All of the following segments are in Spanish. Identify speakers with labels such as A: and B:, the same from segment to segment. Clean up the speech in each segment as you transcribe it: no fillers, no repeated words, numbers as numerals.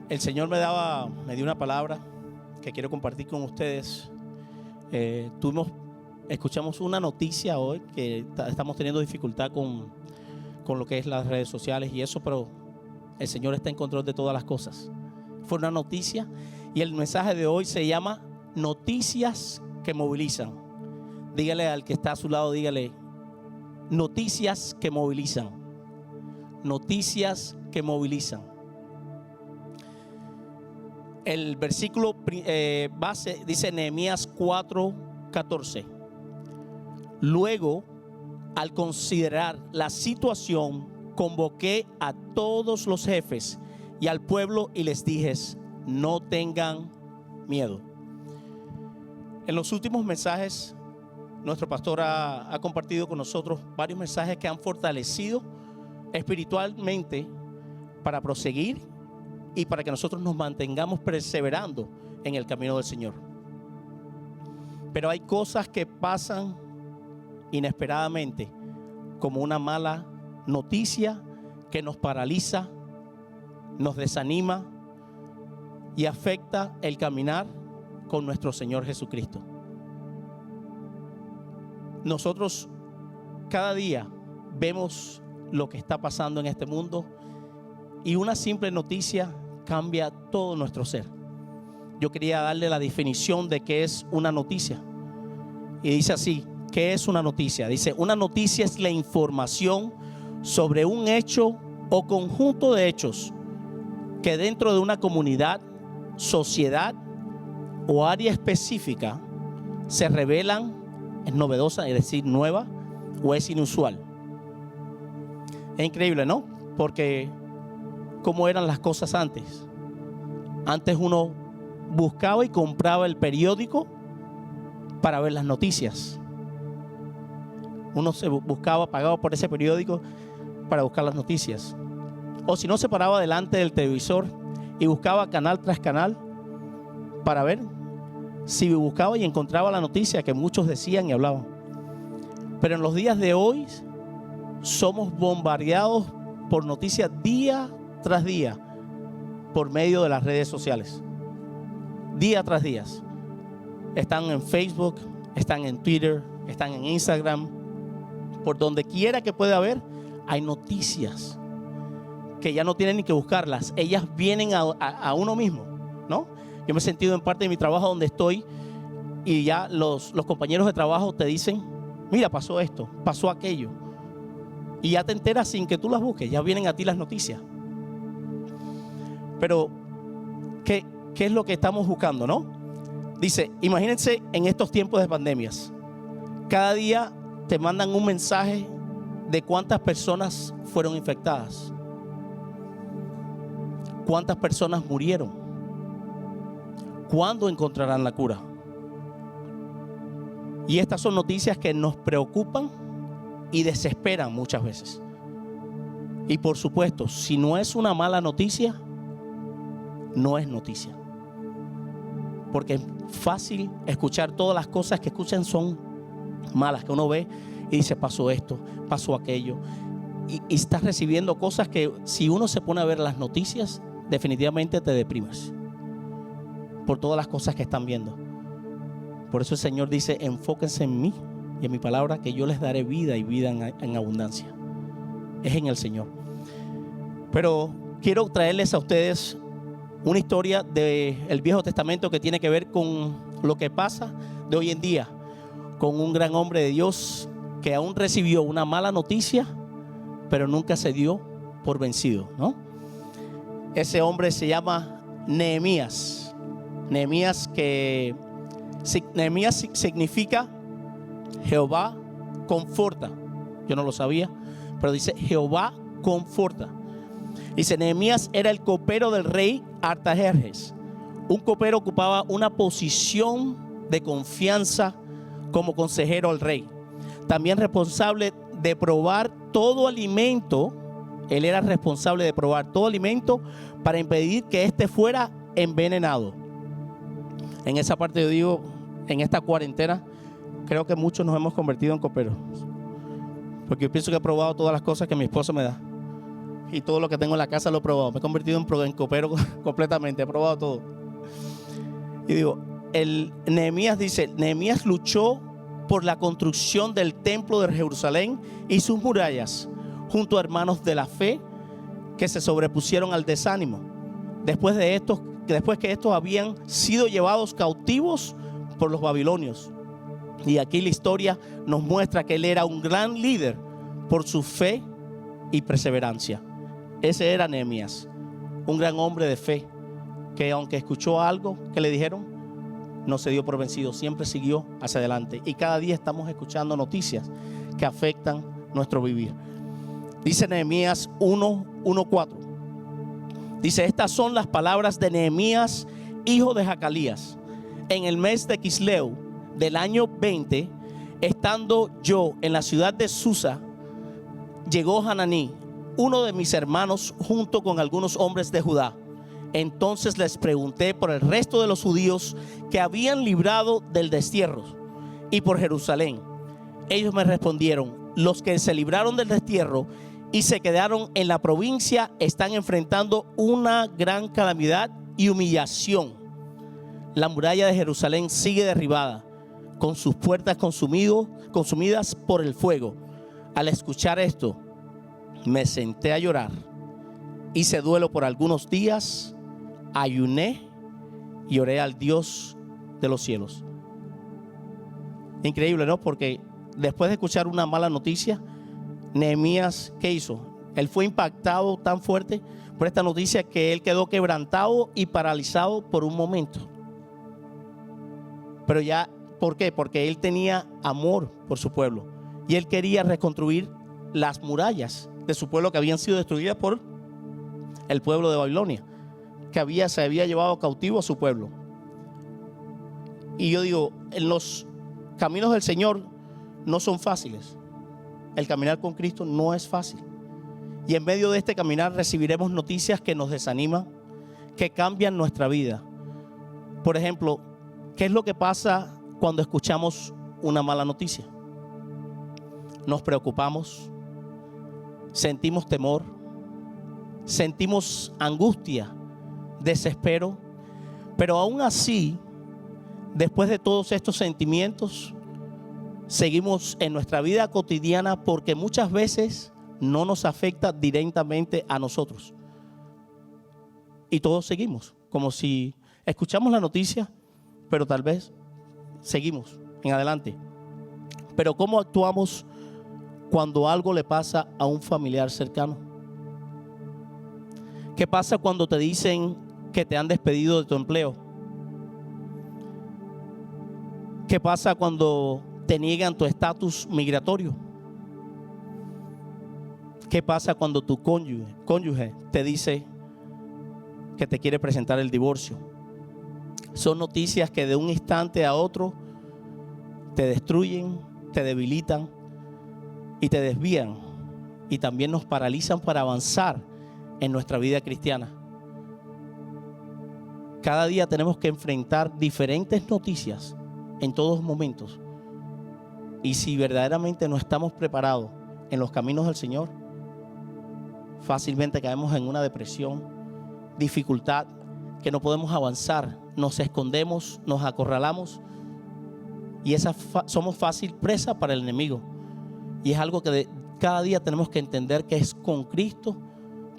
A: El Señor me dio una palabra que quiero compartir con ustedes. Escuchamos una noticia hoy que estamos teniendo dificultad con lo que es las redes sociales y eso, pero el Señor está en control de todas las cosas. Fue una noticia y el mensaje de hoy se llama Noticias que movilizan. Dígale al que está a su lado, dígale: noticias que movilizan. Noticias que movilizan. El versículo base dice Nehemías 4:14. Luego, al considerar la situación, convoqué a todos los jefes y al pueblo y les dije: no tengan miedo. En los últimos mensajes, nuestro pastor ha compartido con nosotros varios mensajes que han fortalecido espiritualmente para proseguir y para que nosotros nos mantengamos perseverando en el camino del Señor. Pero hay cosas que pasan inesperadamente, como una mala noticia que nos paraliza, nos desanima y afecta el caminar con nuestro Señor Jesucristo. Nosotros cada día vemos lo que está pasando en este mundo y una simple noticia cambia todo nuestro ser. Yo quería darle la definición de qué es una noticia. Y dice así: ¿qué es una noticia? Dice: una noticia es la información sobre un hecho o conjunto de hechos que dentro de una comunidad, sociedad o área específica se revelan, es novedosa, es decir, nueva, o es inusual. Es increíble, ¿no? Porque ¿cómo eran las cosas antes? Antes uno buscaba y compraba el periódico para ver las noticias. Uno se buscaba, pagaba por ese periódico para buscar las noticias. O si no, se paraba delante del televisor y buscaba canal tras canal para ver si buscaba y encontraba la noticia que muchos decían y hablaban. Pero en los días de hoy somos bombardeados por noticias día tras día por medio de las redes sociales. Día tras día. Están en Facebook, están en Twitter, están en Instagram. Por donde quiera que pueda haber, hay noticias que ya no tienen ni que buscarlas. Ellas vienen a uno mismo, ¿no? Yo me he sentido en parte de mi trabajo donde estoy y ya los compañeros de trabajo te dicen: mira, pasó esto, pasó aquello. Y ya te enteras sin que tú las busques, ya vienen a ti las noticias. Pero, ¿qué es lo que estamos buscando, no? Dice, imagínense en estos tiempos de pandemias. Cada día te mandan un mensaje de cuántas personas fueron infectadas. Cuántas personas murieron. ¿Cuándo encontrarán la cura? Y estas son noticias que nos preocupan y desesperan muchas veces. Y por supuesto, si no es una mala noticia, no es noticia. Porque es fácil escuchar todas las cosas que escuchan son malas, que uno ve y dice: pasó esto, pasó aquello. Y estás recibiendo cosas que si uno se pone a ver las noticias, definitivamente te deprimes por todas las cosas que están viendo. Por eso el Señor dice: enfóquense en mí y en mi palabra, que yo les daré vida y vida en abundancia. Es en el Señor. Pero quiero traerles a ustedes una historia del Viejo Testamento que tiene que ver con lo que pasa de hoy en día, con un gran hombre de Dios que aún recibió una mala noticia, pero nunca se dio por vencido, ¿no? Ese hombre se llama Nehemías. Nehemías significa Jehová conforta. Yo no lo sabía, pero dice Jehová conforta. Dice: Nehemías era el copero del rey Artajerjes. Un copero ocupaba una posición de confianza como consejero al rey. También responsable de probar todo alimento. Él era responsable de probar todo alimento para impedir que éste fuera envenenado. En esa parte yo digo, en esta cuarentena, creo que muchos nos hemos convertido en coperos. Porque yo pienso que he probado todas las cosas que mi esposa me da. y todo lo que tengo en la casa lo he probado. Me he convertido en copero completamente, he probado todo. Y digo, Nehemías dice, Nehemías luchó por la construcción del templo de Jerusalén y sus murallas, junto a hermanos de la fe que se sobrepusieron al desánimo. Después que estos habían sido llevados cautivos por los babilonios. Y aquí la historia nos muestra que él era un gran líder por su fe y perseverancia. Ese era Nehemías, un gran hombre de fe que aunque escuchó algo que le dijeron, no se dio por vencido, siempre siguió hacia adelante. Y cada día estamos escuchando noticias que afectan nuestro vivir. Dice Nehemías 1:4. Dice, estas son las palabras de Nehemías, hijo de Jacalías. En el mes de Quisleu del año 20, estando yo en la ciudad de Susa, llegó Hananí, uno de mis hermanos, junto con algunos hombres de Judá. Entonces les pregunté por el resto de los judíos que habían librado del destierro y por Jerusalén. Ellos me respondieron, los que se libraron del destierro y se quedaron en la provincia están enfrentando una gran calamidad y humillación. La muralla de Jerusalén sigue derribada, con sus puertas consumidas por el fuego. Al escuchar esto, me senté a llorar. Hice duelo por algunos días, ayuné y oré al Dios de los cielos. Increíble, ¿no? Porque después de escuchar una mala noticia, Nehemías, ¿qué hizo? Él fue impactado tan fuerte por esta noticia que él quedó quebrantado y paralizado por un momento. Pero ya, ¿por qué? Porque él tenía amor por su pueblo y él quería reconstruir las murallas de su pueblo que habían sido destruidas por el pueblo de Babilonia, que se había llevado cautivo a su pueblo. Y yo digo, en los caminos del Señor no son fáciles. El caminar con Cristo no es fácil. Y en medio de este caminar recibiremos noticias que nos desaniman, que cambian nuestra vida. Por ejemplo, ¿qué es lo que pasa cuando escuchamos una mala noticia? Nos preocupamos, sentimos temor, sentimos angustia, desespero, pero aún así, después de todos estos sentimientos, seguimos en nuestra vida cotidiana porque muchas veces no nos afecta directamente a nosotros. Y todos seguimos, como si escuchamos la noticia, pero tal vez seguimos en adelante. Pero ¿cómo actuamos cuando algo le pasa a un familiar cercano? ¿Qué pasa cuando te dicen que te han despedido de tu empleo? ¿Qué pasa cuando te niegan tu estatus migratorio? ¿Qué pasa cuando tu cónyuge te dice que te quiere presentar el divorcio? Son noticias que de un instante a otro te destruyen, te debilitan y te desvían, y también nos paralizan para avanzar en nuestra vida cristiana. Cada día tenemos que enfrentar diferentes noticias en todos momentos. Y si verdaderamente no estamos preparados en los caminos del Señor, fácilmente caemos en una depresión, dificultad, que no podemos avanzar. Nos escondemos, nos acorralamos y somos fácil presa para el enemigo. Y es algo que cada día tenemos que entender que es con Cristo,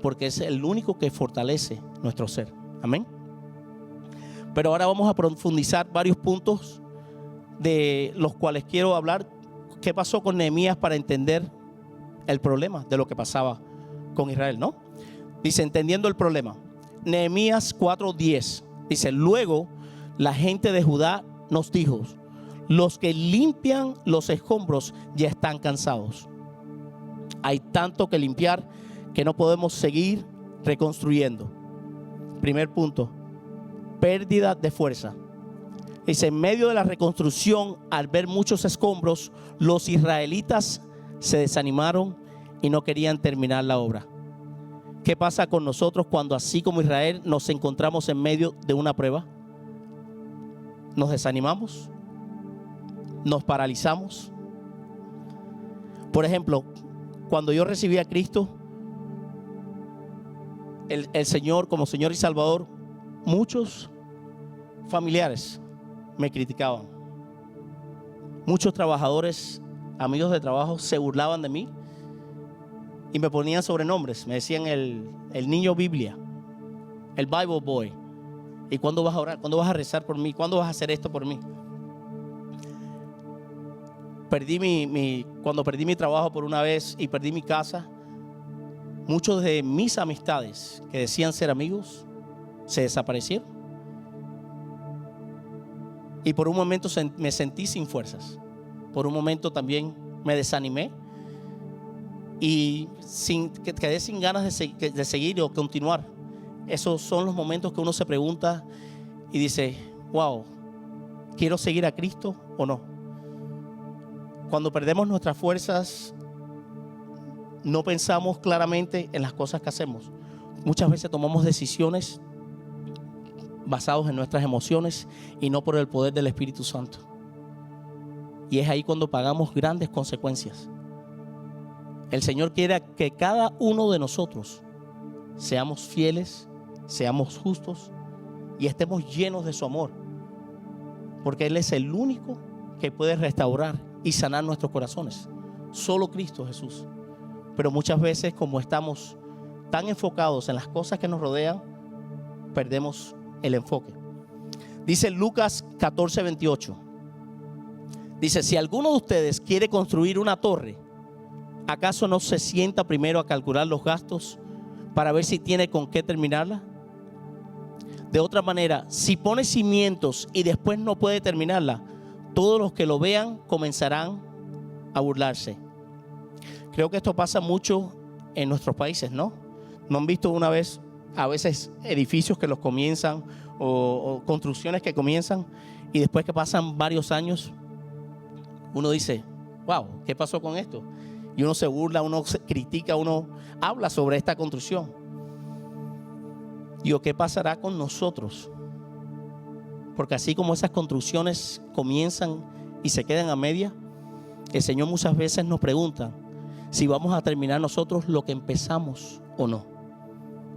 A: porque es el único que fortalece nuestro ser. Amén. Pero ahora vamos a profundizar varios puntos de los cuales quiero hablar. ¿Qué pasó con Nehemías para entender el problema de lo que pasaba con Israel, no? Dice, entendiendo el problema. Nehemías 4:10 dice, luego la gente de Judá nos dijo, los que limpian los escombros ya están cansados. Hay tanto que limpiar que no podemos seguir reconstruyendo. Primer punto, pérdida de fuerza. Dice, en medio de la reconstrucción, al ver muchos escombros, los israelitas se desanimaron y no querían terminar la obra. ¿Qué pasa con nosotros cuando, así como Israel, nos encontramos en medio de una prueba? ¿Nos desanimamos? ¿Nos paralizamos? Por ejemplo, cuando yo recibí a Cristo, el Señor como Señor y Salvador, muchos familiares me criticaban. Muchos trabajadores, amigos de trabajo, se burlaban de mí y me ponían sobrenombres. Me decían el niño Biblia, el Bible Boy. ¿Y cuándo vas a orar? ¿Cuándo vas a rezar por mí? ¿Cuándo vas a hacer esto por mí? Cuando perdí mi trabajo por una vez y perdí mi casa, muchos de mis amistades que decían ser amigos se desaparecieron. Y por un momento me sentí sin fuerzas. Por un momento también me desanimé y quedé sin ganas de seguir o continuar. Esos son los momentos que uno se pregunta y dice, wow, ¿quiero seguir a Cristo o no? Cuando perdemos nuestras fuerzas, no pensamos claramente en las cosas que hacemos. Muchas veces tomamos decisiones basados en nuestras emociones y no por el poder del Espíritu Santo. Y es ahí cuando pagamos grandes consecuencias. El Señor quiere que cada uno de nosotros seamos fieles, seamos justos y estemos llenos de su amor, porque Él es el único que puede restaurar y sanar nuestros corazones. Solo Cristo Jesús. Pero muchas veces, como estamos tan enfocados en las cosas que nos rodean, perdemos el enfoque. Dice Lucas 14:28. Dice, si alguno de ustedes quiere construir una torre, ¿acaso no se sienta primero a calcular los gastos para ver si tiene con qué terminarla? De otra manera, si pone cimientos y después no puede terminarla, todos los que lo vean comenzarán a burlarse. Creo que esto pasa mucho en nuestros países, ¿no? ¿No han visto una vez, a veces, edificios que los comienzan o construcciones que comienzan y después que pasan varios años, uno dice, wow, ¿qué pasó con esto? Y uno se burla, uno se critica, uno habla sobre esta construcción. Digo, ¿qué pasará con nosotros? Porque así como esas construcciones comienzan y se quedan a media, el Señor muchas veces nos pregunta si vamos a terminar nosotros lo que empezamos o no.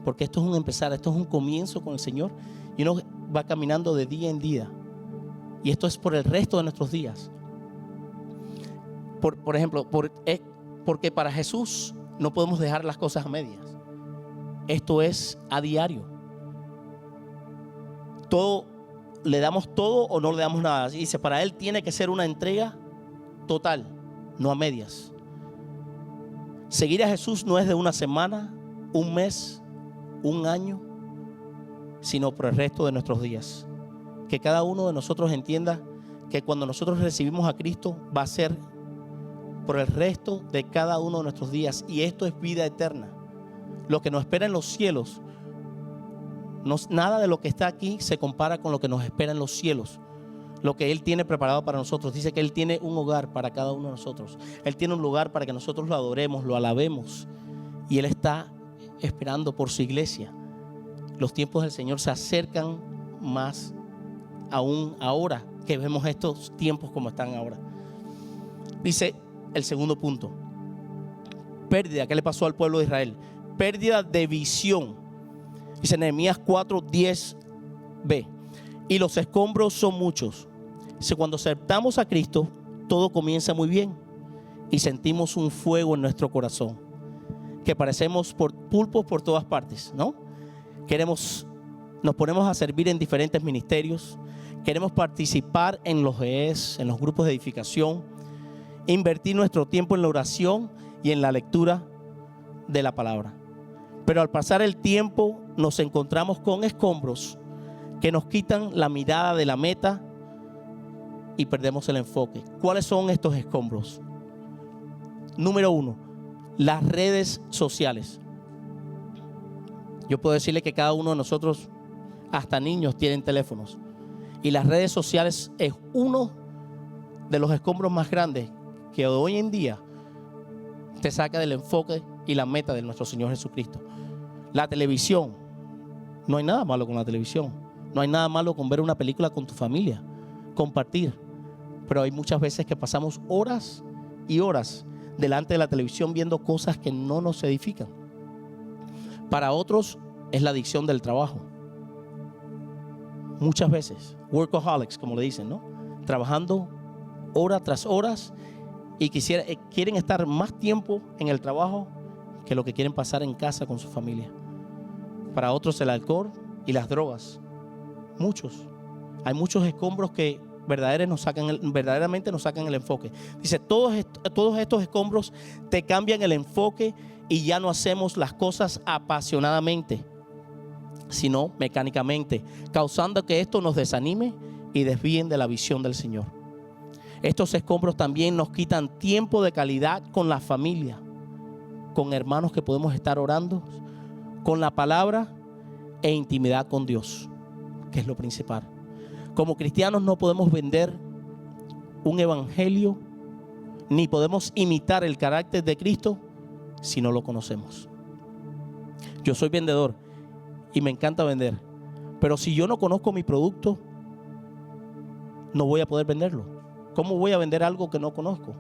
A: Porque esto es un empezar, esto es un comienzo con el Señor y uno va caminando de día en día. Y esto es por el resto de nuestros días. Por ejemplo, porque para Jesús no podemos dejar las cosas a medias. Esto es a diario. Todo, le damos todo o no le damos nada. Y dice, para Él tiene que ser una entrega total, no a medias. Seguir a Jesús no es de una semana, un mes, un año, sino por el resto de nuestros días. Que cada uno de nosotros entienda que cuando nosotros recibimos a Cristo va a ser por el resto de cada uno de nuestros días. Y esto es vida eterna. Lo que nos espera en los cielos, nada de lo que está aquí se compara con lo que nos espera en los cielos. Lo que Él tiene preparado para nosotros. Dice que Él tiene un hogar para cada uno de nosotros. Él tiene un lugar para que nosotros lo adoremos, lo alabemos. Y Él está esperando por su iglesia. Los tiempos del Señor se acercan más aún ahora que vemos estos tiempos como están ahora. Dice el segundo punto. Pérdida. ¿Qué le pasó al pueblo de Israel? Pérdida de visión. Dice Nehemías 4:10b. Y los escombros son muchos. Dice, cuando aceptamos a Cristo, todo comienza muy bien. Y sentimos un fuego en nuestro corazón. Que parecemos pulpos por todas partes, ¿no? Nos ponemos a servir en diferentes ministerios. Queremos participar en los GES, en los grupos de edificación. Invertir nuestro tiempo en la oración y en la lectura de la palabra. Pero al pasar el tiempo nos encontramos con escombros que nos quitan la mirada de la meta y perdemos el enfoque. ¿Cuáles son estos escombros? Número 1, las redes sociales. Yo puedo decirle que cada uno de nosotros, hasta niños, tienen teléfonos. Y las redes sociales es uno de los escombros más grandes que hoy en día te saca del enfoque y la meta de nuestro Señor Jesucristo. La televisión. No hay nada malo con la televisión. No hay nada malo con ver una película con tu familia, compartir. Pero hay muchas veces que pasamos horas y horas delante de la televisión viendo cosas que no nos edifican. Para otros es la adicción del trabajo. Muchas veces, workaholics, como le dicen, ¿no? Trabajando horas tras horas y quieren estar más tiempo en el trabajo que lo que quieren pasar en casa con su familia. Para otros el alcohol y las drogas. Hay muchos escombros que verdaderamente nos sacan el enfoque. Dice, todos estos escombros te cambian el enfoque y ya no hacemos las cosas apasionadamente, sino mecánicamente, causando que esto nos desanime y desvíen de la visión del Señor. Estos escombros también nos quitan tiempo de calidad con la familia, con hermanos que podemos estar orando, con la palabra e intimidad con Dios, que es lo principal. Como cristianos no podemos vender un evangelio ni podemos imitar el carácter de Cristo si no lo conocemos. Yo soy vendedor y me encanta vender, pero si yo no conozco mi producto, no voy a poder venderlo. ¿Cómo voy a vender algo que no conozco?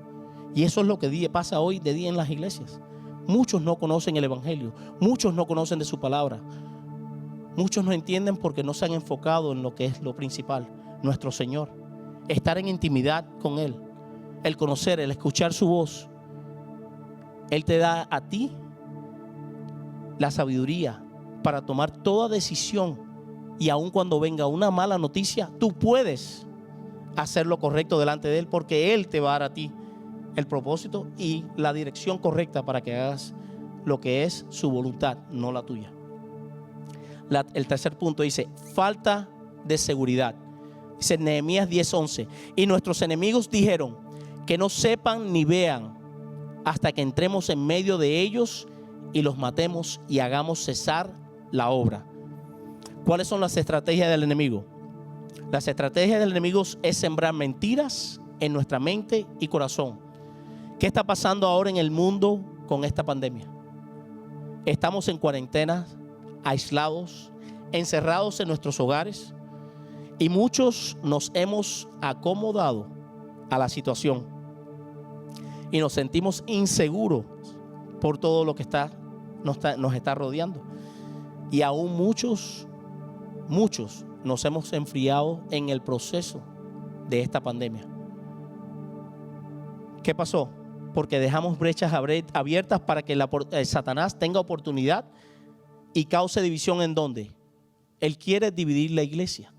A: Y eso es lo que pasa hoy de día en las iglesias. Muchos no conocen el evangelio, muchos no conocen de su palabra, muchos no entienden porque no se han enfocado en lo que es lo principal, nuestro Señor. Estar en intimidad con Él, el conocer, el escuchar su voz. Él te da a ti la sabiduría para tomar toda decisión, y aun cuando venga una mala noticia, tú puedes hacer lo correcto delante de Él, porque Él te va a dar a ti el propósito y la dirección correcta para que hagas lo que es su voluntad, no la tuya. El tercer punto dice, falta de seguridad. Dice Nehemías 10:11, y nuestros enemigos dijeron, que no sepan ni vean hasta que entremos en medio de ellos y los matemos y hagamos cesar la obra. ¿Cuáles son las estrategias del enemigo? Las estrategias del enemigo es sembrar mentiras en nuestra mente y corazón. ¿Qué está pasando ahora en el mundo con esta pandemia? Estamos en cuarentena, aislados, encerrados en nuestros hogares, y muchos nos hemos acomodado a la situación y nos sentimos inseguros por todo lo que nos está rodeando. Y aún muchos nos hemos enfriado en el proceso de esta pandemia. ¿Qué pasó? Porque dejamos brechas abiertas para que Satanás tenga oportunidad y cause división. ¿En dónde? Él quiere dividir la iglesia.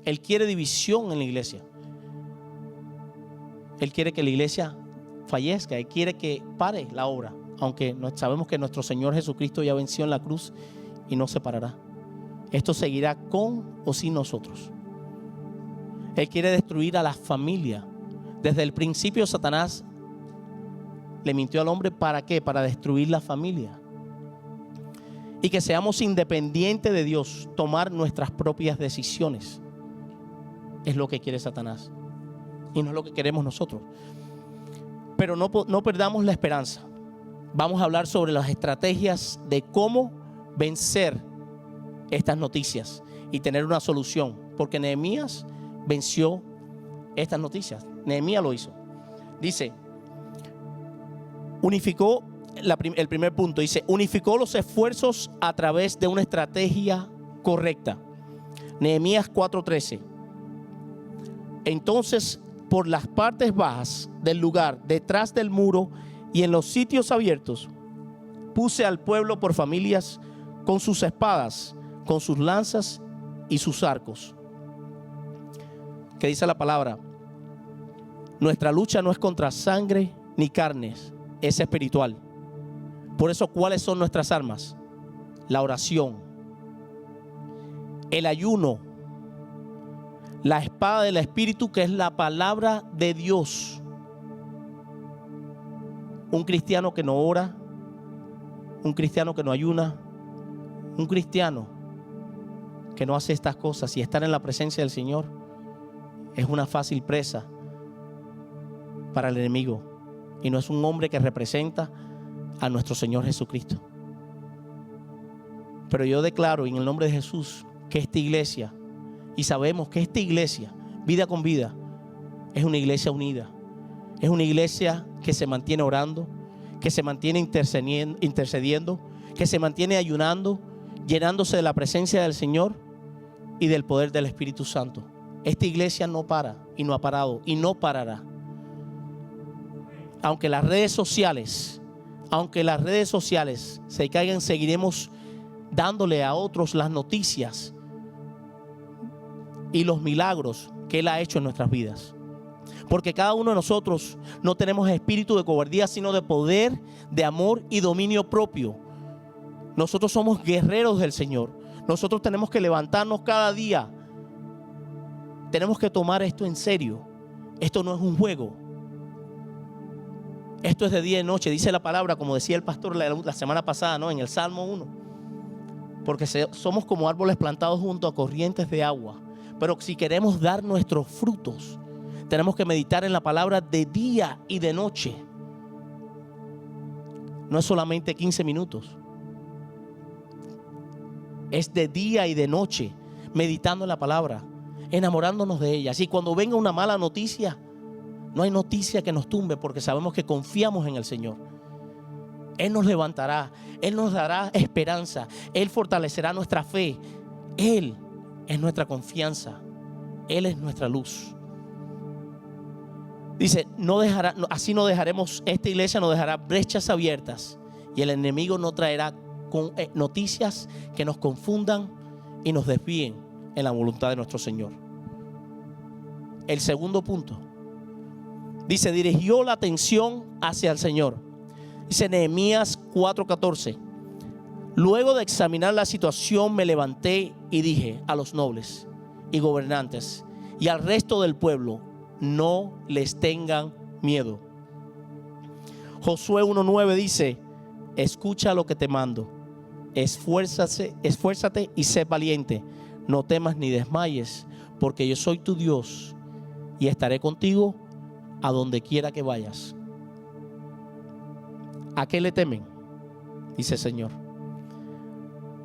A: Él quiere división en la iglesia. Él quiere que la iglesia fallezca. Él quiere que pare la obra. Aunque sabemos que nuestro Señor Jesucristo ya venció en la cruz y no se parará. Esto seguirá con o sin nosotros. Él quiere destruir a la familia. Desde el principio Satanás le mintió al hombre. ¿Para qué? Para destruir la familia. Y que seamos independientes de Dios, tomar nuestras propias decisiones. Es lo que quiere Satanás. Y no es lo que queremos nosotros. Pero no perdamos la esperanza. Vamos a hablar sobre las estrategias de cómo vencer estas noticias y tener una solución. Porque Nehemías venció estas noticias. Nehemías lo hizo. Dice, unificó, el primer punto dice, unificó los esfuerzos a través de una estrategia correcta. Nehemías 4:13. Entonces, por las partes bajas del lugar, detrás del muro y en los sitios abiertos, puse al pueblo por familias con sus espadas, con sus lanzas y sus arcos. ¿Qué dice la palabra? Nuestra lucha no es contra sangre ni carnes, es espiritual. Por eso, ¿cuáles son nuestras armas? La oración, el ayuno, la espada del Espíritu, que es la palabra de Dios. Un cristiano que no ora, un cristiano que no ayuna, un cristiano que no hace estas cosas y estar en la presencia del Señor es una fácil presa para el enemigo, y no es un hombre que representa a nuestro Señor Jesucristo. Pero yo declaro en el nombre de Jesús que esta iglesia, y sabemos que esta iglesia, Vida con Vida, es una iglesia unida. Es una iglesia que se mantiene orando, que se mantiene intercediendo, que se mantiene ayunando, llenándose de la presencia del Señor y del poder del Espíritu Santo. Esta iglesia no para y no ha parado y no parará. Aunque las redes sociales se caigan, seguiremos dándole a otros las noticias y los milagros que Él ha hecho en nuestras vidas. Porque cada uno de nosotros no tenemos espíritu de cobardía, sino de poder, de amor y dominio propio. Nosotros somos guerreros del Señor. Nosotros tenemos que levantarnos cada día. Tenemos que tomar esto en serio. Esto no es un juego. Esto es de día y noche. Dice la palabra, como decía el pastor la semana pasada, ¿no? En el Salmo 1. Porque somos como árboles plantados junto a corrientes de agua. Pero si queremos dar nuestros frutos, tenemos que meditar en la palabra de día y de noche. No es solamente 15 minutos. Es de día y de noche, meditando en la palabra, enamorándonos de ella. Así cuando venga una mala noticia, no hay noticia que nos tumbe, porque sabemos que confiamos en el Señor. Él nos levantará, Él nos dará esperanza, Él fortalecerá nuestra fe. Él es nuestra confianza, Él es nuestra luz. Dice, así no dejaremos, esta iglesia no dejará brechas abiertas, y el enemigo no traerá noticias que nos confundan y nos desvíen en la voluntad de nuestro Señor. El segundo punto, dice, dirigió la atención hacia el Señor. Dice Nehemías 4:14, luego de examinar la situación me levanté y dije a los nobles y gobernantes y al resto del pueblo, no les tengan miedo. Josué 1:9 dice, escucha lo que te mando, esfuérzate y sé valiente, no temas ni desmayes, porque yo soy tu Dios y estaré contigo a donde quiera que vayas. ¿A qué le temen? Dice el Señor.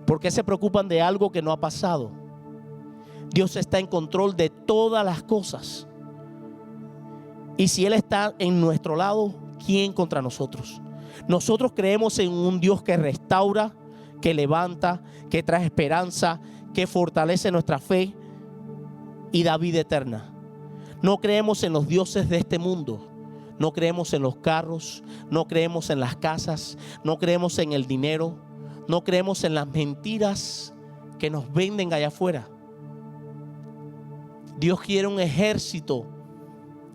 A: ¿Por qué se preocupan de algo que no ha pasado? Dios está en control de todas las cosas. Y si Él está en nuestro lado, ¿quién contra nosotros? Nosotros creemos en un Dios que restaura, que levanta, que trae esperanza, que fortalece nuestra fe y da vida eterna. No creemos en los dioses de este mundo. No creemos en los carros, no creemos en las casas, no creemos en el dinero, no creemos en las mentiras que nos venden allá afuera. Dios quiere un ejército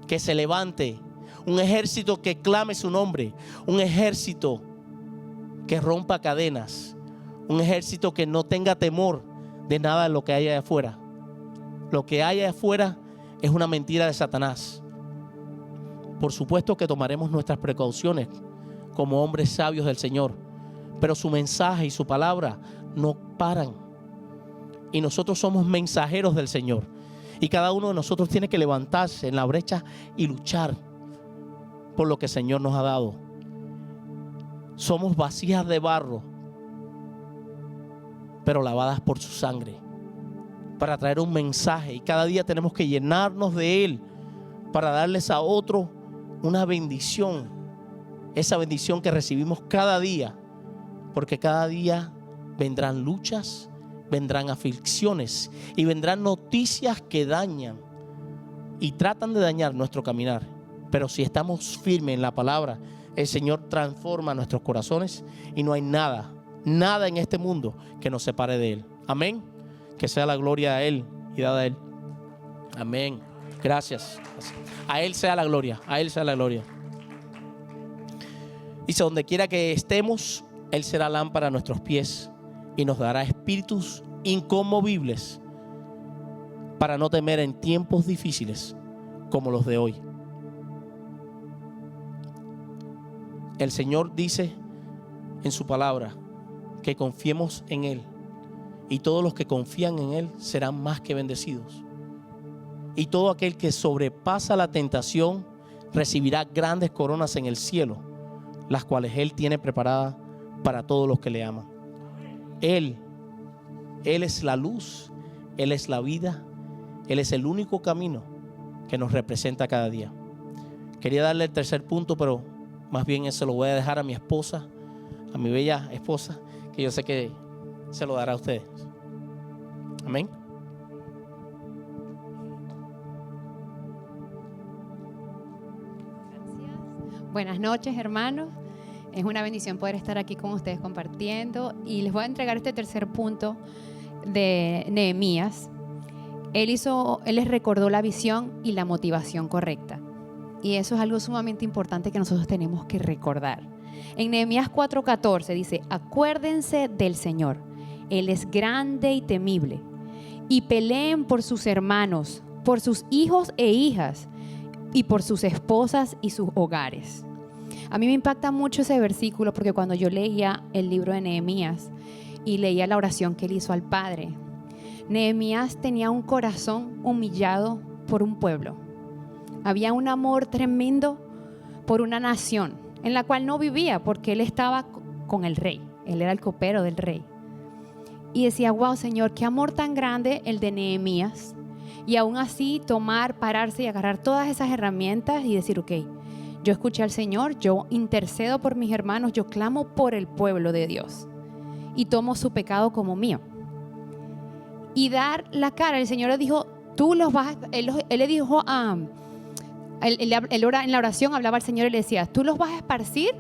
A: que se levante, un ejército que clame su nombre, un ejército que rompa cadenas, un ejército que no tenga temor de nada de lo que hay allá afuera. Lo que hay allá afuera es una mentira de Satanás. Por supuesto que tomaremos nuestras precauciones como hombres sabios del Señor, pero su mensaje y su palabra no paran. Y nosotros somos mensajeros del Señor. Y cada uno de nosotros tiene que levantarse en la brecha y luchar por lo que el Señor nos ha dado. Somos vasijas de barro, pero lavadas por su sangre, para traer un mensaje. Y cada día tenemos que llenarnos de Él para darles a otro una bendición, esa bendición que recibimos cada día, porque cada día vendrán luchas, vendrán aflicciones y vendrán noticias que dañan y tratan de dañar nuestro caminar. Pero si estamos firmes en la palabra, el Señor transforma nuestros corazones y no hay nada en este mundo que nos separe de Él. Amén. Que sea la gloria a Él y dada a Él. Amén. Gracias. A Él sea la gloria, a Él sea la gloria. Dice, donde quiera que estemos, Él será lámpara a nuestros pies y nos dará espíritus inconmovibles para no temer en tiempos difíciles como los de hoy. El Señor dice en su palabra que confiemos en Él, y todos los que confían en Él serán más que bendecidos. Y todo aquel que sobrepasa la tentación recibirá grandes coronas en el cielo, las cuales Él tiene preparadas para todos los que le aman. Él es la luz, Él es la vida, Él es el único camino que nos representa cada día. Quería darle el tercer punto, pero más bien eso lo voy a dejar a mi esposa, a mi bella esposa, que yo sé que se lo dará a ustedes. Amén.
B: Buenas noches, hermanos. Es una bendición poder estar aquí con ustedes compartiendo. Y les voy a entregar este tercer punto de Nehemías. Él les recordó la visión y la motivación correcta. Y eso es algo sumamente importante que nosotros tenemos que recordar. En Nehemías 4:14 dice: acuérdense del Señor. Él es grande y temible. Y peleen por sus hermanos, por sus hijos e hijas, y por sus esposas y sus hogares. A mí me impacta mucho ese versículo porque cuando yo leía el libro de Nehemías y leía la oración que él hizo al Padre, Nehemías tenía un corazón humillado por un pueblo. Había un amor tremendo por una nación en la cual no vivía porque él estaba con el rey. Él era el copero del rey. Y decía: wow, Señor, qué amor tan grande el de Nehemías. Y aún así pararse y agarrar todas esas herramientas y decir: ok, yo escuché al Señor, yo intercedo por mis hermanos, yo clamo por el pueblo de Dios y tomo su pecado como mío. Y dar la cara. El Señor le dijo: tú los vas a... Él le dijo en la oración hablaba al Señor y le decía: tú los vas a esparcir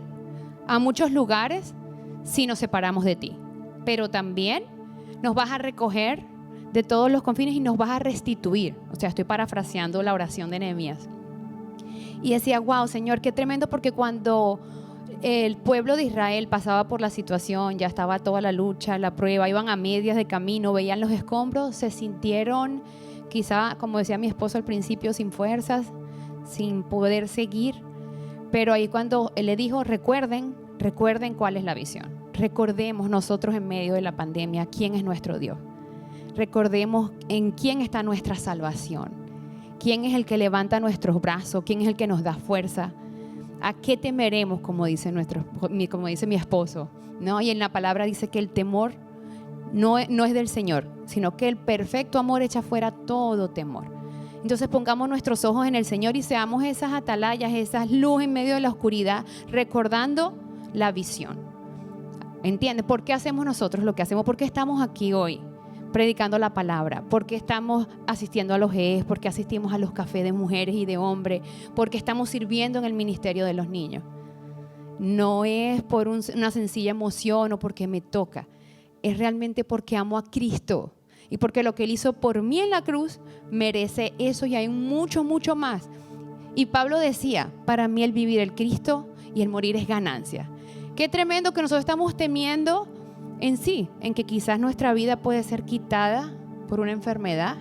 B: a muchos lugares si nos separamos de ti, pero también nos vas a recoger de todos los confines y nos vas a restituir. O sea, estoy parafraseando la oración de Nehemías. Y decía: wow, Señor, qué tremendo, porque cuando el pueblo de Israel pasaba por la situación, ya estaba toda la lucha, la prueba, iban a medias de camino, veían los escombros, se sintieron quizá, como decía mi esposo al principio, sin fuerzas, sin poder seguir. Pero ahí cuando él le dijo: recuerden cuál es la visión. Recordemos nosotros en medio de la pandemia quién es nuestro Dios. Recordemos en quién está nuestra salvación. Quién es el que levanta nuestros brazos, quién es el que nos da fuerza. ¿A qué temeremos? Como dice mi esposo, ¿no? Y en la palabra dice que el temor no es del Señor, sino que el perfecto amor echa fuera todo temor. Entonces pongamos nuestros ojos en el Señor y seamos esas atalayas, esas luz en medio de la oscuridad, recordando la visión. ¿Entiendes? ¿Por qué hacemos nosotros lo que hacemos? ¿Por qué estamos aquí hoy predicando la palabra? ¿Por qué estamos asistiendo a los GES? ¿Por qué asistimos a los cafés de mujeres y de hombres? ¿Por qué estamos sirviendo en el ministerio de los niños? No es por una sencilla emoción o porque me toca. Es realmente porque amo a Cristo y porque lo que Él hizo por mí en la cruz merece eso y hay mucho, mucho más. Y Pablo decía: para mí el vivir es Cristo y el morir es ganancia. Qué tremendo que nosotros estamos temiendo en que quizás nuestra vida puede ser quitada por una enfermedad,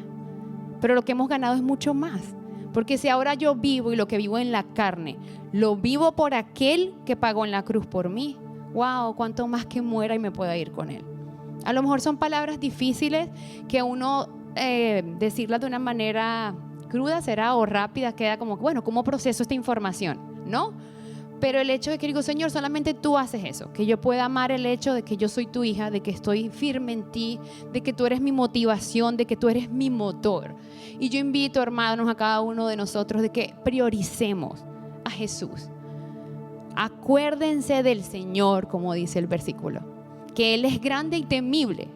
B: pero lo que hemos ganado es mucho más. Porque si ahora yo vivo y lo que vivo en la carne, lo vivo por aquel que pagó en la cruz por mí, wow, cuánto más que muera y me pueda ir con Él. A lo mejor son palabras difíciles que uno decirlas de una manera cruda será o rápida, queda como, bueno, ¿cómo proceso esta información? ¿No? Pero el hecho de que digo: Señor, solamente tú haces eso, que yo pueda amar el hecho de que yo soy tu hija, de que estoy firme en ti, de que tú eres mi motivación, de que tú eres mi motor. Y yo invito, hermanos, a cada uno de nosotros de que prioricemos a Jesús. Acuérdense del Señor, como dice el versículo, que Él es grande y temible.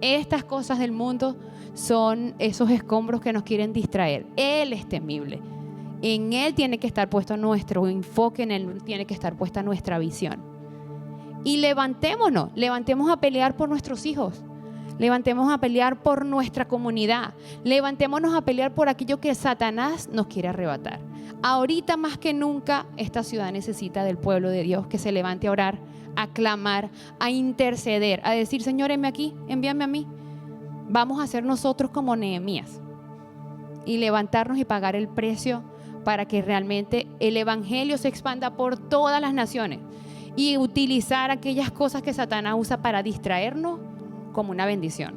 B: Estas cosas del mundo son esos escombros que nos quieren distraer. Él es temible. En Él tiene que estar puesto nuestro enfoque, en Él tiene que estar puesta nuestra visión. Y levantemos a pelear por nuestros hijos, levantemos a pelear por nuestra comunidad, levantémonos a pelear por aquello que Satanás nos quiere arrebatar. Ahorita más que nunca esta ciudad necesita del pueblo de Dios que se levante a orar, a clamar, a interceder, a decir: Señor, heme aquí, envíame a mí. Vamos a ser nosotros como Nehemías y levantarnos y pagar el precio para que realmente el evangelio se expanda por todas las naciones y utilizar aquellas cosas que Satanás usa para distraernos como una bendición.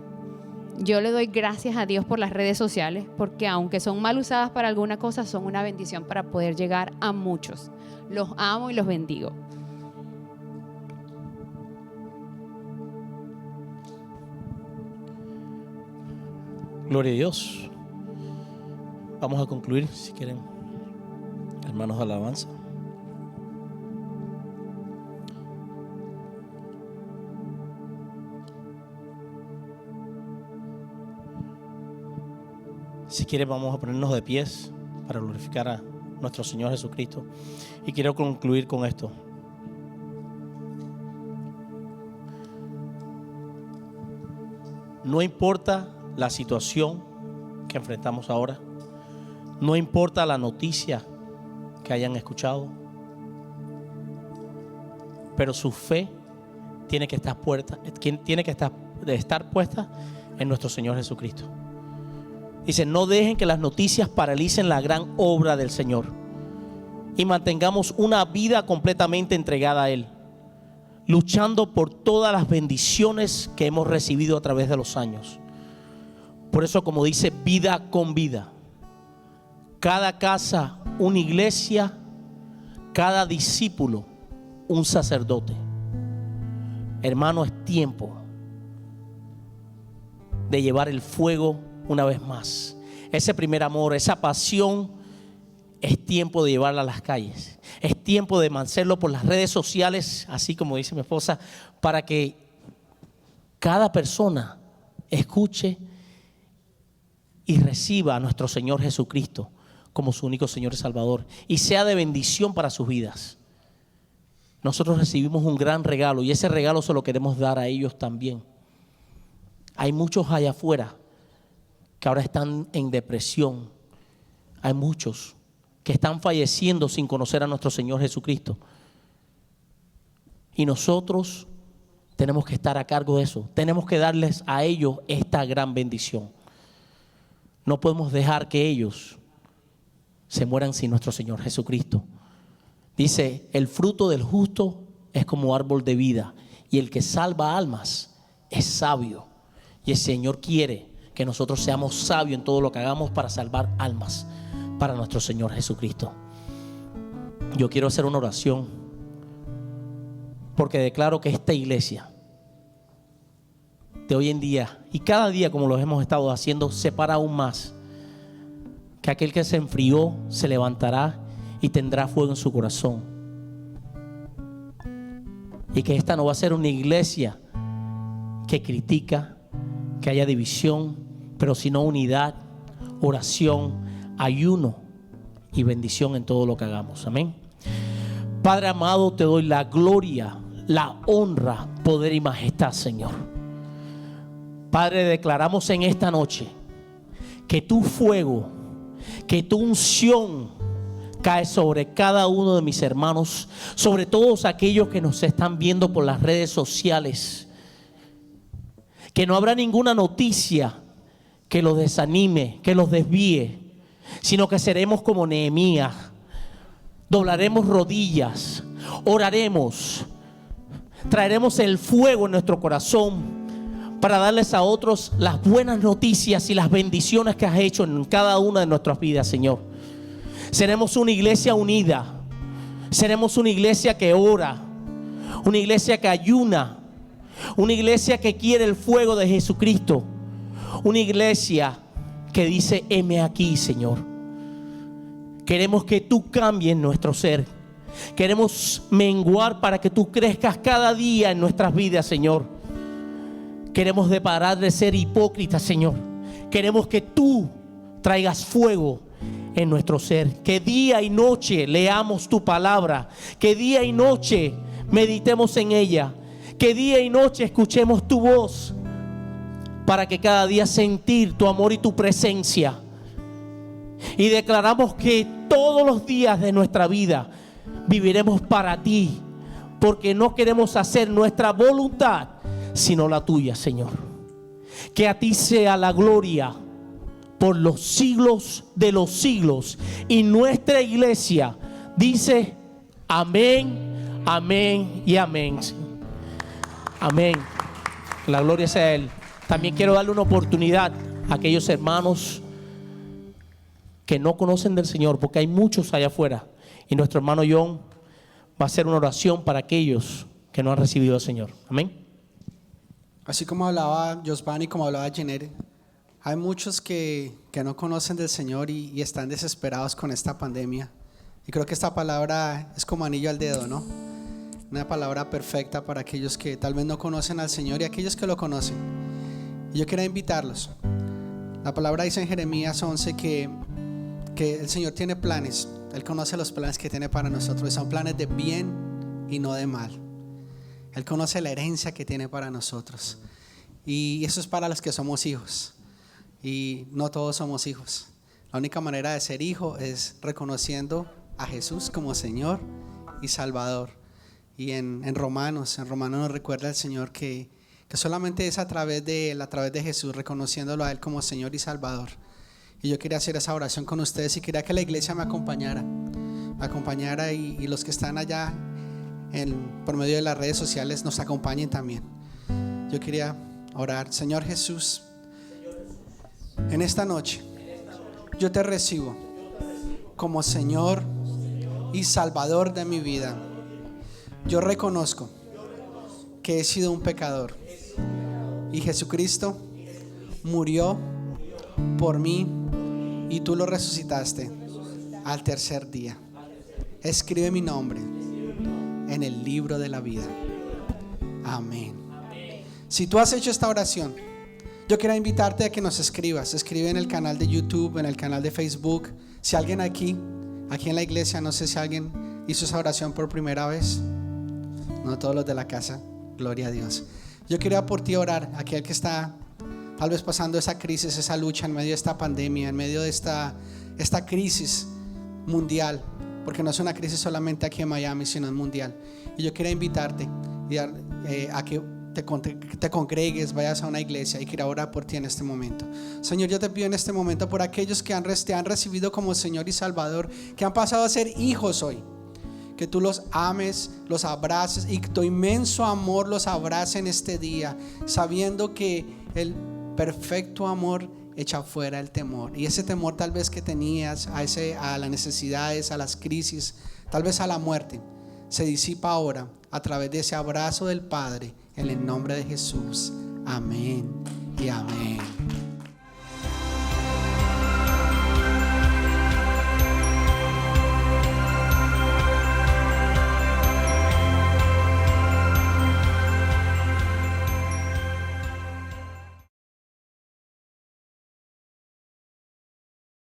B: Yo le doy gracias a Dios por las redes sociales, porque aunque son mal usadas para alguna cosa, son una bendición para poder llegar a muchos. Los amo y los bendigo.
A: Gloria a Dios. Vamos a concluir, si quieren, hermanos de alabanza. Si quieres, vamos a ponernos de pies para glorificar a nuestro Señor Jesucristo. Y quiero concluir con esto. No importa la situación que enfrentamos ahora, no importa la noticia que hayan escuchado, pero su fe tiene que estar puesta en nuestro Señor Jesucristo. Dice, no dejen que las noticias paralicen la gran obra del Señor y mantengamos una vida completamente entregada a Él, luchando por todas las bendiciones que hemos recibido a través de los años. Por eso, como dice, vida con vida. Cada casa, una iglesia. Cada discípulo, un sacerdote. Hermano, es tiempo de llevar el fuego una vez más. Ese primer amor, esa pasión, es tiempo de llevarla a las calles. Es tiempo de hacerlo por las redes sociales, así como dice mi esposa, para que cada persona escuche y reciba a nuestro Señor Jesucristo como su único Señor y Salvador, y sea de bendición para sus vidas. Nosotros recibimos un gran regalo, y ese regalo se lo queremos dar a ellos también. Hay muchos allá afuera que ahora están en depresión. Hay muchos que están falleciendo sin conocer a nuestro Señor Jesucristo. Y nosotros tenemos que estar a cargo de eso. Tenemos que darles a ellos esta gran bendición. No podemos dejar que ellos se mueran sin nuestro Señor Jesucristo. Dice, el fruto del justo es como árbol de vida, y el que salva almas es sabio. Y el Señor quiere que nosotros seamos sabios en todo lo que hagamos para salvar almas para nuestro Señor Jesucristo. Yo quiero hacer una oración, porque declaro que esta iglesia de hoy en día, y cada día como lo hemos estado haciendo, separa aún más. Que aquel que se enfrió se levantará y tendrá fuego en su corazón. Y que esta no va a ser una iglesia que critica, que haya división, pero sino unidad, oración, ayuno y bendición en todo lo que hagamos. Amén. Padre amado, te doy la gloria, la honra, poder y majestad, Señor. Padre, declaramos en esta noche que tu fuego, que tu unción cae sobre cada uno de mis hermanos, sobre todos aquellos que nos están viendo por las redes sociales. Que no habrá ninguna noticia que los desanime, que los desvíe, sino que seremos como Nehemías. Doblaremos rodillas, oraremos, traeremos el fuego en nuestro corazón para darles a otros las buenas noticias y las bendiciones que has hecho en cada una de nuestras vidas, Señor. Seremos una iglesia unida, seremos una iglesia que ora, una iglesia que ayuna, una iglesia que quiere el fuego de Jesucristo, una iglesia que dice, heme aquí, Señor. Queremos que tú cambies nuestro ser, queremos menguar para que tú crezcas cada día en nuestras vidas, Señor. Queremos parar de ser hipócritas, Señor. Queremos que tú traigas fuego en nuestro ser. Que día y noche leamos tu palabra. Que día y noche meditemos en ella. Que día y noche escuchemos tu voz. Para que cada día sentir tu amor y tu presencia. Y declaramos que todos los días de nuestra vida viviremos para ti. Porque no queremos hacer nuestra voluntad, sino la tuya, Señor. Que a ti sea la gloria por los siglos de los siglos. Y nuestra iglesia dice amén, amén y amén. Amén. La gloria sea a Él. También quiero darle una oportunidad a aquellos hermanos que no conocen del Señor, porque hay muchos allá afuera. Y nuestro hermano John va a hacer una oración para aquellos que no han recibido al Señor. Amén.
C: Así como hablaba Josvani, como hablaba Jenner, hay muchos que no conocen del Señor y están desesperados con esta pandemia. Y creo que esta palabra es como anillo al dedo, ¿no? Una palabra perfecta para aquellos que tal vez no conocen al Señor y aquellos que lo conocen. Y yo quiero invitarlos La palabra dice en Jeremías 11 que el Señor tiene planes. Él conoce los planes que tiene para nosotros, y son planes de bien y no de mal. Él conoce la herencia que tiene para nosotros, y eso es para los que somos hijos, y no todos somos hijos. La única manera de ser hijo es reconociendo a Jesús como Señor y Salvador. Y en Romanos nos recuerda el Señor que solamente es a través de Él, a través de Jesús, reconociéndolo a Él como Señor y Salvador. Y yo quería hacer esa oración con ustedes, y quería que la iglesia me acompañara y los que están allá por medio de las redes sociales nos acompañen también. Yo quería orar. Señor Jesús, en esta noche yo te recibo como Señor y Salvador de mi vida. Yo reconozco que he sido un pecador, y Jesucristo murió por mí, y tú lo resucitaste al tercer día. Escribe mi nombre en el libro de la vida. Amén. Si tú has hecho esta oración, yo quiero invitarte a que nos escribas. Escribe en el canal de YouTube, en el canal de Facebook. Si alguien aquí en la iglesia, no sé si alguien hizo esa oración por primera vez. No todos los de la casa, gloria a Dios. Yo quería por ti orar, aquel que está tal vez pasando esa crisis, esa lucha en medio de esta pandemia, en medio de esta crisis mundial, porque no es una crisis solamente aquí en Miami, sino es mundial. Y yo quería invitarte a que te congregues, vayas a una iglesia, y quiero orar por ti en este momento. Señor, yo te pido en este momento por aquellos que te han recibido como Señor y Salvador, que han pasado a ser hijos hoy, que tú los ames, los abraces, y que tu inmenso amor los abrace en este día, sabiendo que el perfecto amor echa fuera el temor. Y ese temor tal vez que tenías a las necesidades, a las crisis, tal vez a la muerte, se disipa ahora a través de ese abrazo del Padre, en el nombre de Jesús. Amén y amén.